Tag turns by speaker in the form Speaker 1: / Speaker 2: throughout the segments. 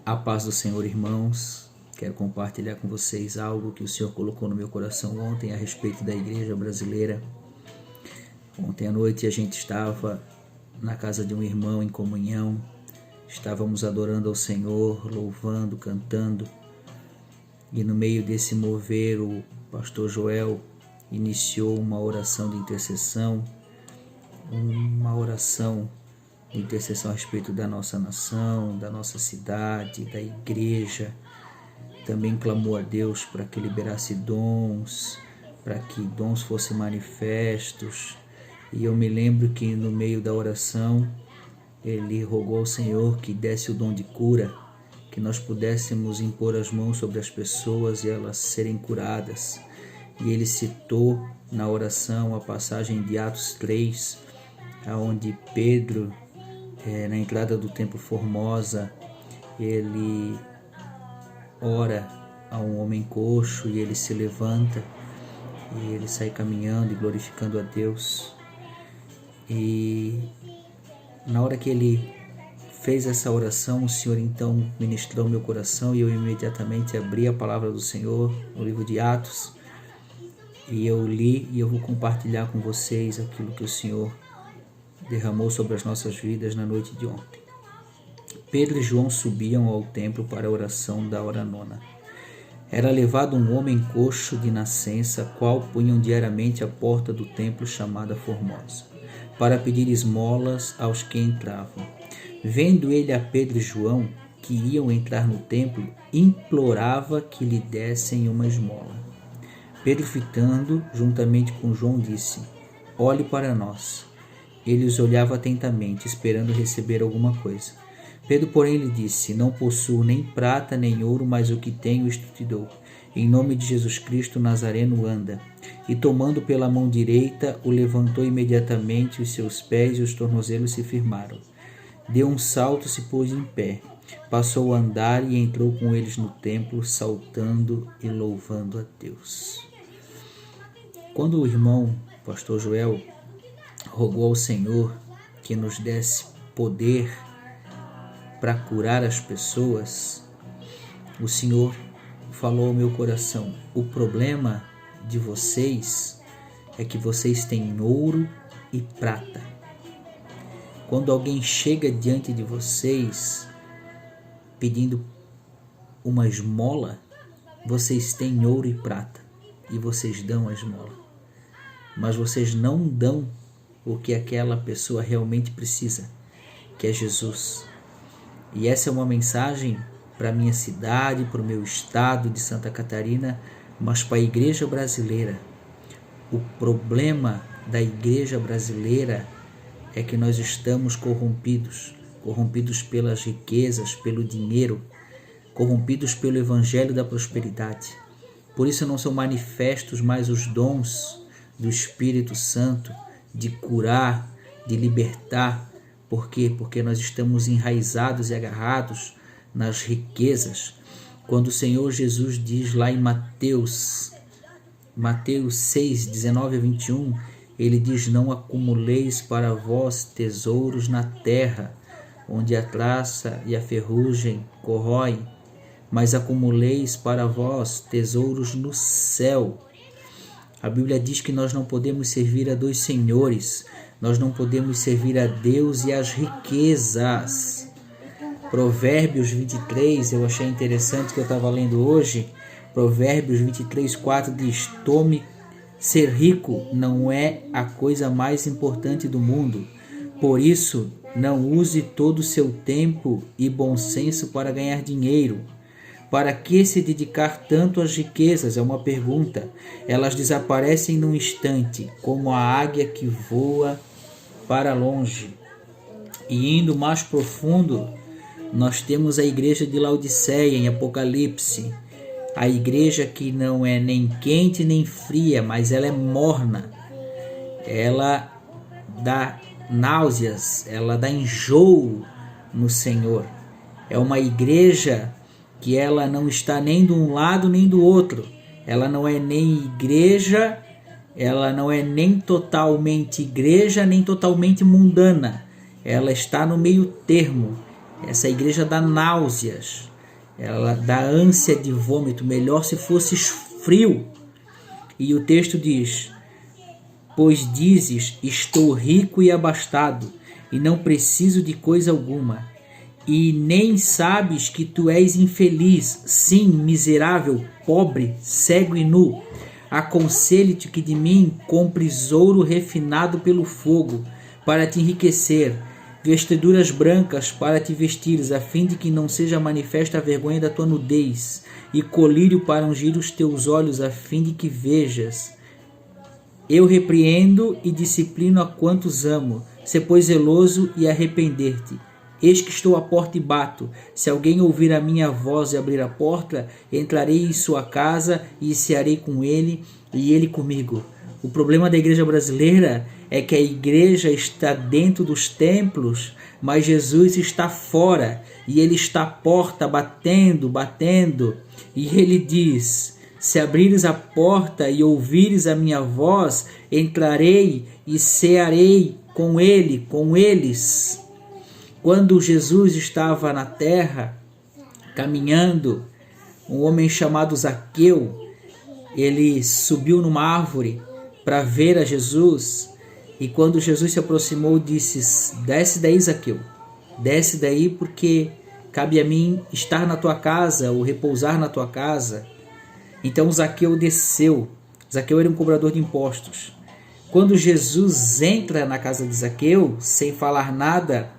Speaker 1: A paz do Senhor, irmãos. Quero compartilhar com vocês algo que o Senhor colocou no meu coração ontem a respeito da igreja brasileira. Ontem à noite a gente estava na casa de um irmão em comunhão. Estávamos adorando ao Senhor, louvando, cantando. E no meio desse mover, o pastor Joel iniciou uma oração de intercessão, a respeito da nossa nação, da nossa cidade, da igreja. Também clamou a Deus para que liberasse dons, para que dons fossem manifestos. E eu me lembro que no meio da oração, ele rogou ao Senhor que desse o dom de cura, que nós pudéssemos impor as mãos sobre as pessoas e elas serem curadas. E ele citou na oração a passagem de Atos 3, onde Pedro, na entrada do Templo Formosa, ele ora a um homem coxo e ele se levanta e ele sai caminhando e glorificando a Deus. E na hora que ele fez essa oração, o Senhor então ministrou meu coração e eu imediatamente abri a palavra do Senhor no livro de Atos e eu li e eu vou compartilhar com vocês aquilo que o Senhor derramou sobre as nossas vidas na noite de ontem. Pedro e João subiam ao templo para a oração da hora nona. Era levado um homem coxo de nascença, qual punham diariamente à porta do templo chamada Formosa, para pedir esmolas aos que entravam. Vendo ele a Pedro e João, que iam entrar no templo, implorava que lhe dessem uma esmola. Pedro, fitando juntamente com João, disse: "Olhe para nós." Ele os olhava atentamente, esperando receber alguma coisa. Pedro, porém, lhe disse: "Não possuo nem prata nem ouro, mas o que tenho isto te dou. Em nome de Jesus Cristo Nazareno, anda." E tomando pela mão direita, o levantou imediatamente, os seus pés e os tornozelos se firmaram. Deu um salto e se pôs em pé. Passou a andar e entrou com eles no templo, saltando e louvando a Deus. Quando o irmão, pastor Joel, rogou ao Senhor que nos desse poder para curar as pessoas, o Senhor falou ao meu coração: o problema de vocês é que vocês têm ouro e prata. Quando alguém chega diante de vocês pedindo uma esmola, vocês têm ouro e prata e vocês dão a esmola, mas vocês não dão o que aquela pessoa realmente precisa, que é Jesus. E essa é uma mensagem para a minha cidade, para o meu estado de Santa Catarina, mas para a igreja brasileira. O problema da igreja brasileira é que nós estamos corrompidos pelas riquezas, pelo dinheiro, corrompidos pelo evangelho da prosperidade. Por isso não são manifestos mais os dons do Espírito Santo, de curar, de libertar. Por quê? Porque nós estamos enraizados e agarrados nas riquezas. Quando o Senhor Jesus diz lá em Mateus 6, 19 a 21, ele diz: "Não acumuleis para vós tesouros na terra, onde a traça e a ferrugem corroem, mas acumuleis para vós tesouros no céu." A Bíblia diz que nós não podemos servir a dois senhores, nós não podemos servir a Deus e as riquezas. Provérbios 23, eu achei interessante que eu estava lendo hoje. Provérbios 23, 4 diz: ser rico não é a coisa mais importante do mundo. Por isso, não use todo o seu tempo e bom senso para ganhar dinheiro. Para que se dedicar tanto às riquezas? É uma pergunta. Elas desaparecem num instante, como a águia que voa para longe. E indo mais profundo, nós temos a igreja de Laodiceia em Apocalipse. A igreja que não é nem quente nem fria, mas ela é morna. Ela dá náuseas, ela dá enjoo no Senhor. É uma igreja que ela não está nem de um lado nem do outro. Ela não é nem igreja, ela não é nem totalmente igreja, nem totalmente mundana. Ela está no meio termo. Essa igreja dá náuseas. ela dá ânsia de vômito, melhor se fosse frio. E o texto diz: pois dizes, estou rico e abastado, e não preciso de coisa alguma, e nem sabes que tu és infeliz, sim, miserável, pobre, cego e nu. Aconselho-te que de mim compres ouro refinado pelo fogo, para te enriquecer, vestiduras brancas para te vestires, a fim de que não seja manifesta a vergonha da tua nudez, e colírio para ungir os teus olhos, a fim de que vejas. Eu repreendo e disciplino a quantos amo. Sê, pois, zeloso e arrepender-te. Eis que estou à porta e bato. Se alguém ouvir a minha voz e abrir a porta, entrarei em sua casa e cearei com ele e ele comigo. O problema da igreja brasileira é que a igreja está dentro dos templos, mas Jesus está fora e ele está à porta batendo, batendo. E ele diz: se abrires a porta e ouvires a minha voz, entrarei e cearei com ele, com eles. Quando Jesus estava na terra, caminhando, um homem chamado Zaqueu, ele subiu numa árvore para ver a Jesus, e quando Jesus se aproximou, disse: desce daí, Zaqueu, desce daí, porque cabe a mim estar na tua casa, ou repousar na tua casa. Então Zaqueu desceu. Zaqueu era um cobrador de impostos. Quando Jesus entra na casa de Zaqueu, sem falar nada,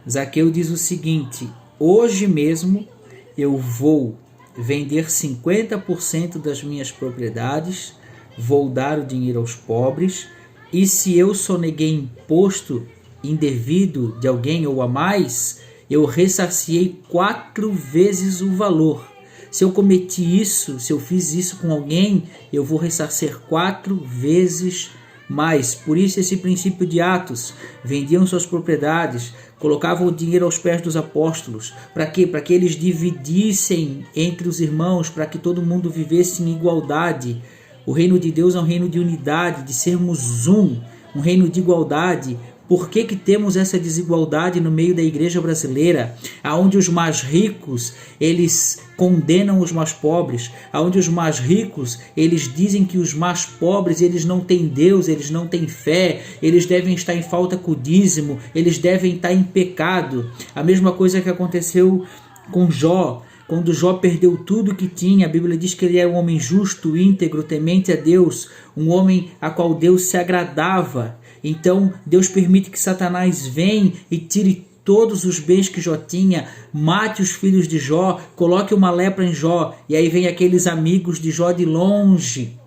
Speaker 1: Zaqueu diz o seguinte: hoje mesmo eu vou vender 50% das minhas propriedades, vou dar o dinheiro aos pobres, e se eu soneguei imposto indevido de alguém ou a mais, eu ressarciei 4 vezes o valor. Se eu cometi isso, se eu fiz isso com alguém, eu vou ressarcir 4 vezes mais. Por isso esse princípio de Atos: vendiam suas propriedades, colocavam o dinheiro aos pés dos apóstolos. Para quê? Para que eles dividissem entre os irmãos, para que todo mundo vivesse em igualdade. O reino de Deus é um reino de unidade, de sermos um reino de igualdade. Por que temos essa desigualdade no meio da igreja brasileira, aonde os mais ricos, eles condenam os mais pobres, aonde os mais ricos, eles dizem que os mais pobres, eles não têm Deus, eles não têm fé, eles devem estar em falta com o dízimo, eles devem estar em pecado. A mesma coisa que aconteceu com Jó. Quando Jó perdeu tudo que tinha, a Bíblia diz que ele era um homem justo, íntegro, temente a Deus, um homem a qual Deus se agradava. Então Deus permite que Satanás venha e tire todos os bens que Jó tinha, mate os filhos de Jó, coloque uma lepra em Jó, e aí vem aqueles amigos de Jó de longe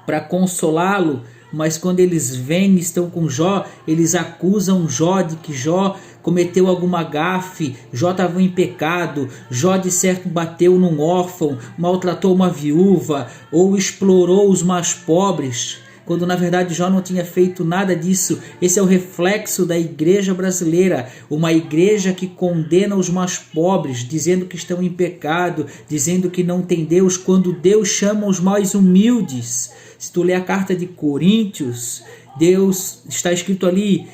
Speaker 1: para consolá-lo, mas quando eles vêm e estão com Jó, eles acusam Jó de que Jó cometeu alguma gafe, Jó estava em pecado, Jó de certo bateu num órfão, maltratou uma viúva ou explorou os mais pobres, quando na verdade Jó não tinha feito nada disso. Esse é o reflexo da igreja brasileira, uma igreja que condena os mais pobres, dizendo que estão em pecado, dizendo que não tem Deus, quando Deus chama os mais humildes. Se tu ler a carta de Coríntios, Deus, está escrito ali,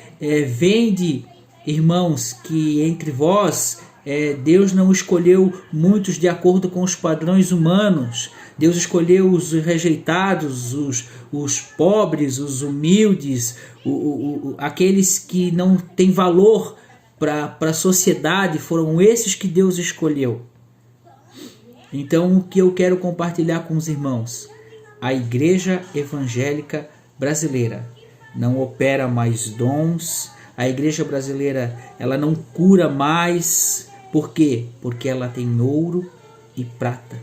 Speaker 1: vende, irmãos, que entre vós Deus não escolheu muitos de acordo com os padrões humanos. Deus escolheu os rejeitados, os pobres, os humildes, aqueles que não têm valor para a sociedade. Foram esses que Deus escolheu. Então, o que eu quero compartilhar com os irmãos: a igreja evangélica brasileira não opera mais dons. A igreja brasileira, ela não cura mais. Por quê? Porque ela tem ouro e prata.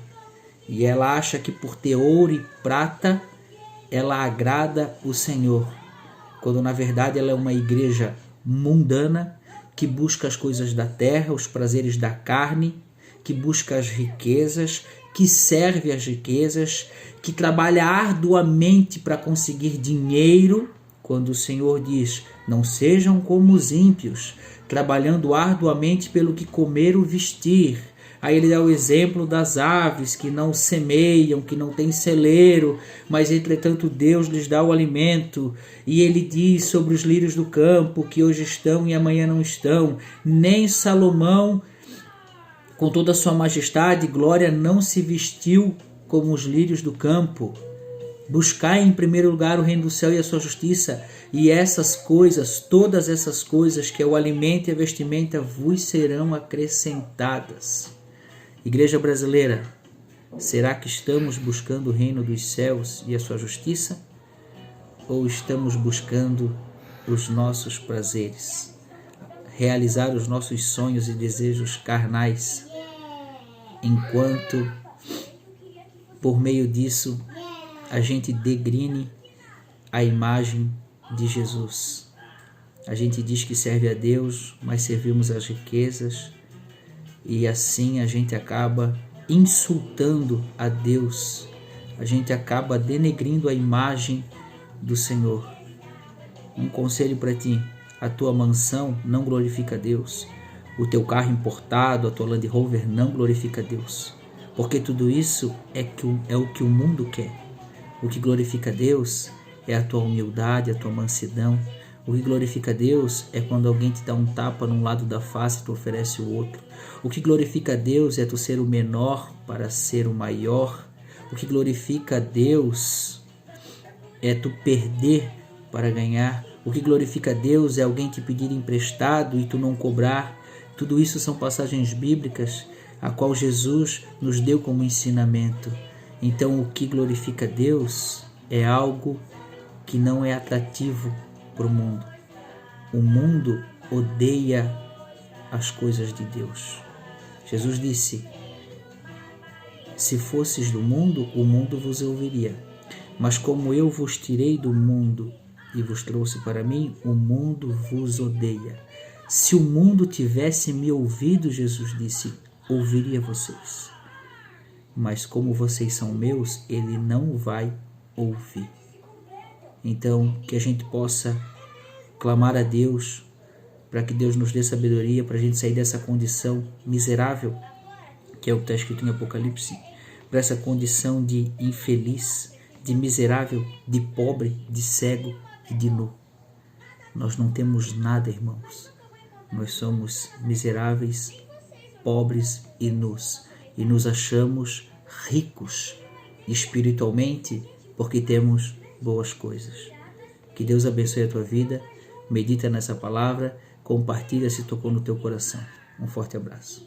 Speaker 1: E ela acha que por ter ouro e prata, ela agrada o Senhor. Quando na verdade ela é uma igreja mundana, que busca as coisas da terra, os prazeres da carne, que busca as riquezas, que serve as riquezas, que trabalha arduamente para conseguir dinheiro. Quando o Senhor diz: não sejam como os ímpios, trabalhando arduamente pelo que comer ou vestir. Aí ele dá o exemplo das aves que não semeiam, que não têm celeiro, mas entretanto Deus lhes dá o alimento. E ele diz sobre os lírios do campo, que hoje estão e amanhã não estão. Nem Salomão, com toda a sua majestade e glória, não se vestiu como os lírios do campo. Buscai em primeiro lugar o reino do céu e a sua justiça, e essas coisas, todas essas coisas, que é o alimento e a vestimenta, vos serão acrescentadas. Igreja brasileira, será que estamos buscando o reino dos céus e a sua justiça? Ou estamos buscando os nossos prazeres, realizar os nossos sonhos e desejos carnais, enquanto por meio disso a gente degrine a imagem de Jesus? A gente diz que serve a Deus, mas servimos as riquezas, e assim a gente acaba insultando a Deus, a gente acaba denegrindo a imagem do Senhor. Um conselho para ti: a tua mansão não glorifica a Deus, o teu carro importado, a tua Land Rover não glorifica a Deus, porque tudo isso é o que o mundo quer. O que glorifica a Deus é a tua humildade, a tua mansidão. O que glorifica a Deus é quando alguém te dá um tapa num lado da face e tu oferece o outro. O que glorifica a Deus é tu ser o menor para ser o maior. O que glorifica a Deus é tu perder para ganhar. O que glorifica a Deus é alguém te pedir emprestado e tu não cobrar. Tudo isso são passagens bíblicas a qual Jesus nos deu como ensinamento. Então, o que glorifica a Deus é algo que não é atrativo para o mundo. O mundo odeia as coisas de Deus. Jesus disse: se fosses do mundo, o mundo vos ouviria. Mas como eu vos tirei do mundo e vos trouxe para mim, o mundo vos odeia. Se o mundo tivesse me ouvido, Jesus disse, ouviria vocês. Mas como vocês são meus, ele não vai ouvir. Então, que a gente possa clamar a Deus, para que Deus nos dê sabedoria, para a gente sair dessa condição miserável, que é o que está escrito em Apocalipse, para essa condição de infeliz, de miserável, de pobre, de cego e de nu. Nós não temos nada, irmãos. Nós somos miseráveis, pobres e nus. E nos achamos ricos espiritualmente porque temos boas coisas. Que Deus abençoe a tua vida. Medita nessa palavra. Compartilha se tocou no teu coração. Um forte abraço.